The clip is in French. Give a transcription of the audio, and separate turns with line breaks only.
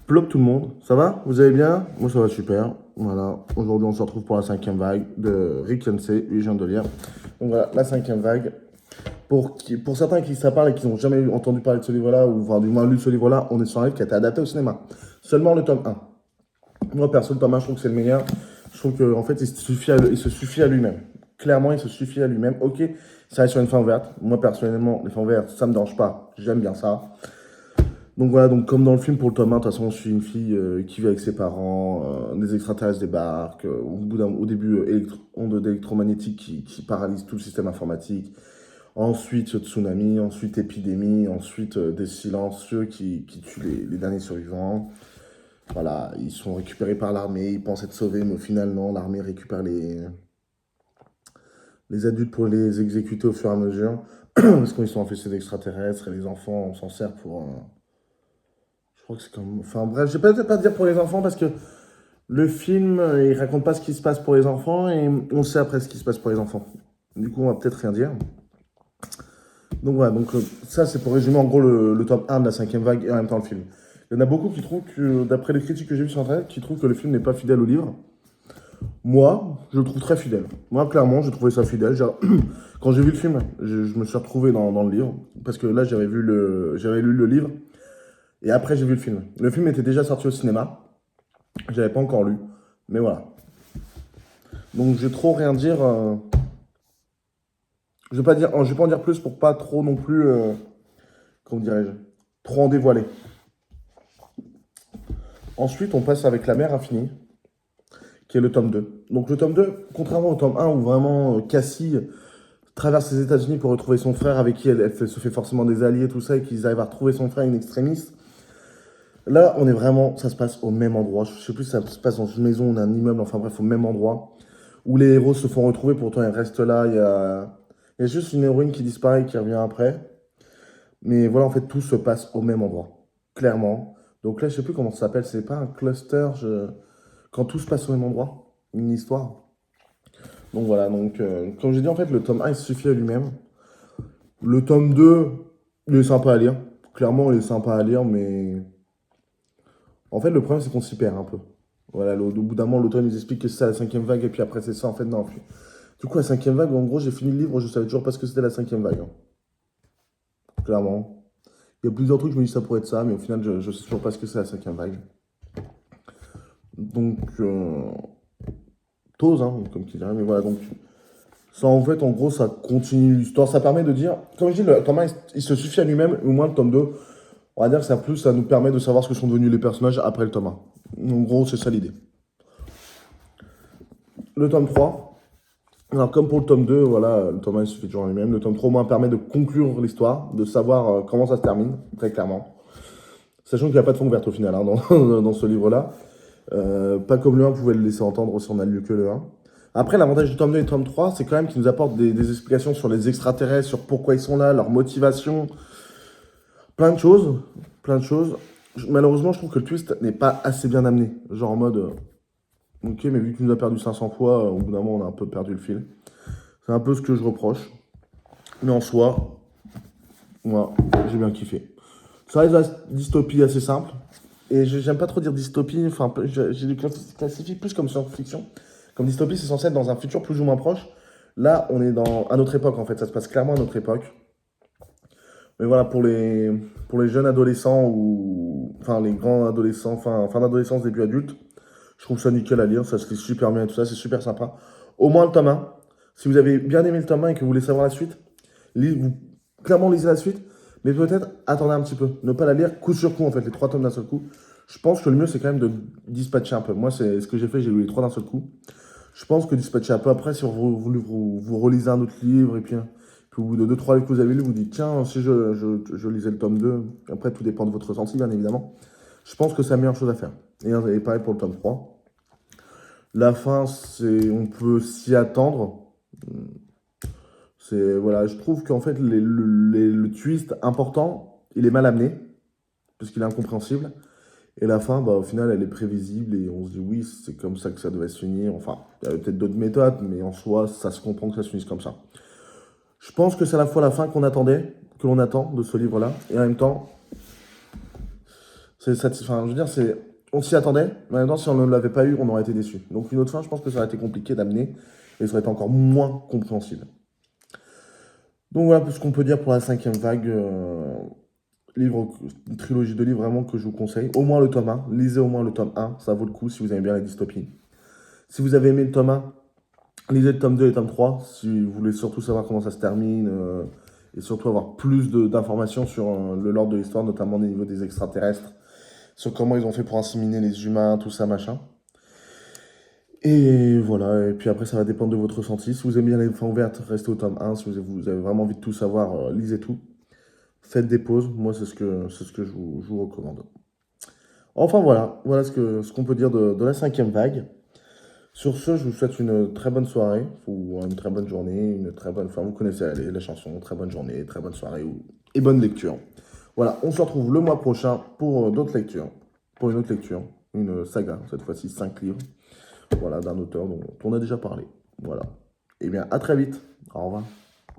Plop tout le monde, ça va? Vous allez bien? Moi ça va super. Voilà, aujourd'hui on se retrouve pour la cinquième vague de Rick Yancey, oui je viens de lire. Donc voilà, la cinquième vague. Pour certains qui ça parle et qui n'ont jamais entendu parler de ce livre-là, ou enfin, du moins lu ce livre-là, on est sur un livre qui a été adapté au cinéma. Seulement le tome 1. Moi perso, le tome 1, je trouve que c'est le meilleur. Je trouve qu'en fait il se suffit à lui-même. Clairement, il se suffit à lui-même. Ok, ça reste sur une fin ouverte. Moi personnellement, les fins ouvertes, ça me dérange pas. J'aime bien ça. Donc voilà, donc comme dans le film pour le tome 1, de toute façon, on suit une fille qui vit avec ses parents, des extraterrestres débarquent, au début, ondes électromagnétiques qui paralysent tout le système informatique, ensuite ce tsunami, ensuite épidémie, ensuite des silencieux qui tuent les derniers survivants. Voilà, ils sont récupérés par l'armée, ils pensent être sauvés, mais au final, non, l'armée récupère les adultes pour les exécuter au fur et à mesure, parce qu'ils sont infestés d'extraterrestres, et les enfants, on s'en sert pour... je crois que c'est comme... Enfin bref, je vais peut-être pas dire pour les enfants parce que le film, il raconte pas ce qui se passe pour les enfants et on sait après ce qui se passe pour les enfants. Du coup, on va peut-être rien dire. Donc voilà, donc ça c'est pour résumer en gros le top 1 de la cinquième vague et en même temps le film. Il y en a beaucoup qui trouvent que, d'après les critiques que j'ai vues sur internet, qui trouvent que le film n'est pas fidèle au livre. Moi, je le trouve très fidèle. Moi, clairement, j'ai trouvé ça fidèle. Quand j'ai vu le film, je me suis retrouvé dans le livre. Parce que là, j'avais lu le livre. Et après, j'ai vu le film. Le film était déjà sorti au cinéma. Je l'avais pas encore lu. Mais voilà. Donc, je vais trop rien dire. Je vais pas en dire plus pour pas trop non plus. Comment dirais-je? Trop en dévoiler. Ensuite, on passe avec La mer infinie, qui est le tome 2. Donc, le tome 2, contrairement au tome 1 où vraiment Cassie traverse les États-Unis pour retrouver son frère avec qui se fait forcément des alliés, tout ça, et qu'ils arrivent à retrouver son frère, une extrémiste. Là, on est vraiment, ça se passe au même endroit. Je sais plus si ça se passe dans une maison ou un immeuble, enfin bref, au même endroit. Où les héros se font retrouver, pourtant ils restent là. Il y a juste une héroïne qui disparaît et qui revient après. Mais voilà, en fait, tout se passe au même endroit. Clairement. Donc là, je sais plus comment ça s'appelle. C'est pas un cluster. Quand tout se passe au même endroit. Une histoire. Donc voilà, donc comme j'ai dit, en fait, le tome 1, il suffit à lui-même. Le tome 2, il est sympa à lire. Clairement, il est sympa à lire, mais en fait, le problème, c'est qu'on s'y perd un peu. Voilà, au bout d'un moment, l'auteur nous explique que c'est ça la cinquième vague, et puis après, c'est ça. En fait, non. Du coup, la cinquième vague, en gros, j'ai fini le livre, je savais toujours pas ce que c'était la cinquième vague, hein. Clairement. Il y a plusieurs trucs, je me dis ça pourrait être ça, mais au final, je sais toujours pas ce que c'est la cinquième vague. Donc, t'oses, hein, comme tu dirais, mais voilà, donc, ça, en fait, en gros, ça continue l'histoire. Ça permet de dire, comme je dis, le tome 1, il se suffit à lui-même, au moins le tome 2, on va dire que ça nous permet de savoir ce que sont devenus les personnages après le tome 1. En gros, c'est ça l'idée. Le tome 3, alors comme pour le tome 2, voilà, le tome 1 il suffit toujours à lui-même. Le tome 3 au moins permet de conclure l'histoire, de savoir comment ça se termine, très clairement. Sachant qu'il n'y a pas de fin ouverte au final hein, dans ce livre-là. Pas comme le 1 pouvait le laisser entendre si on n'a lu que le 1. Après, l'avantage du tome 2 et du tome 3, c'est quand même qu'il nous apporte des explications sur les extraterrestres, sur pourquoi ils sont là, leur motivation, plein de choses. Plein de choses. Malheureusement, je trouve que le twist n'est pas assez bien amené. Genre en mode, ok, mais vu que tu nous as perdu 500 fois, au bout d'un moment, on a un peu perdu le fil. C'est un peu ce que je reproche. Mais en soi, moi, j'ai bien kiffé. Ça reste la dystopie assez simple. Et j'aime pas trop dire dystopie, enfin, j'ai le classifie plus comme science-fiction. Comme dystopie, c'est censé être dans un futur plus ou moins proche. Là, on est à notre époque, en fait. Ça se passe clairement à notre époque. Mais voilà, pour les jeunes adolescents ou... Enfin, les grands adolescents, fin d'adolescence, début adulte, je trouve ça nickel à lire. Ça se lit super bien et tout ça, c'est super sympa. Au moins le tome 1. Si vous avez bien aimé le tome 1 et que vous voulez savoir la suite, vous clairement lisez la suite. Mais peut-être attendez un petit peu. Ne pas la lire coup sur coup, en fait, les 3 tomes d'un seul coup. Je pense que le mieux, c'est quand même de dispatcher un peu. Moi, c'est ce que j'ai fait, j'ai lu les 3 d'un seul coup. Je pense que dispatcher un peu après, si vous relisez un autre livre, et puis au bout de 2-3 livres que vous avez lu, vous dites, tiens, si je lisais le tome 2, après, tout dépend de votre ressenti, bien évidemment. Je pense que c'est la meilleure chose à faire. Et pareil pour le tome 3. La fin, on peut s'y attendre. Voilà, je trouve qu'en fait, le twist important, il est mal amené, parce qu'il est incompréhensible. Et la fin, bah, au final, elle est prévisible et on se dit oui, c'est comme ça que ça devait se finir. Enfin, il y avait peut-être d'autres méthodes, mais en soi, ça se comprend que ça se finisse comme ça. Je pense que c'est à la fois la fin qu'on attendait, que l'on attend de ce livre-là, et en même temps, Enfin, je veux dire, on s'y attendait, mais en même temps, si on ne l'avait pas eu, on aurait été déçu. Donc une autre fin, je pense que ça aurait été compliqué d'amener et ça aurait été encore moins compréhensible. Donc voilà ce qu'on peut dire pour la cinquième vague. Une trilogie de livres vraiment que je vous conseille. Au moins le tome 1. Lisez au moins le tome 1. Ça vaut le coup si vous aimez bien la dystopie. Si vous avez aimé le tome 1, lisez le tome 2 et le tome 3. Si vous voulez surtout savoir comment ça se termine et surtout avoir plus d'informations sur le lore de l'histoire, notamment des niveaux des extraterrestres, sur comment ils ont fait pour assimiler les humains, tout ça, machin. Et voilà, et puis après ça va dépendre de votre ressenti. Si vous aimez bien les fins ouvertes, restez au tome 1. Si vous avez vraiment envie de tout savoir, lisez tout. Faites des pauses, moi c'est ce que je vous recommande. Enfin voilà ce qu'on peut dire de la cinquième vague. Sur ce, je vous souhaite une très bonne soirée, ou une très bonne journée, une très bonne... Enfin, vous connaissez la chanson, très bonne journée, très bonne soirée, et bonne lecture. Voilà, on se retrouve le mois prochain pour d'autres lectures, pour une autre lecture, une saga, cette fois-ci 5 livres, voilà, d'un auteur dont on a déjà parlé. Voilà. Et bien, à très vite. Au revoir.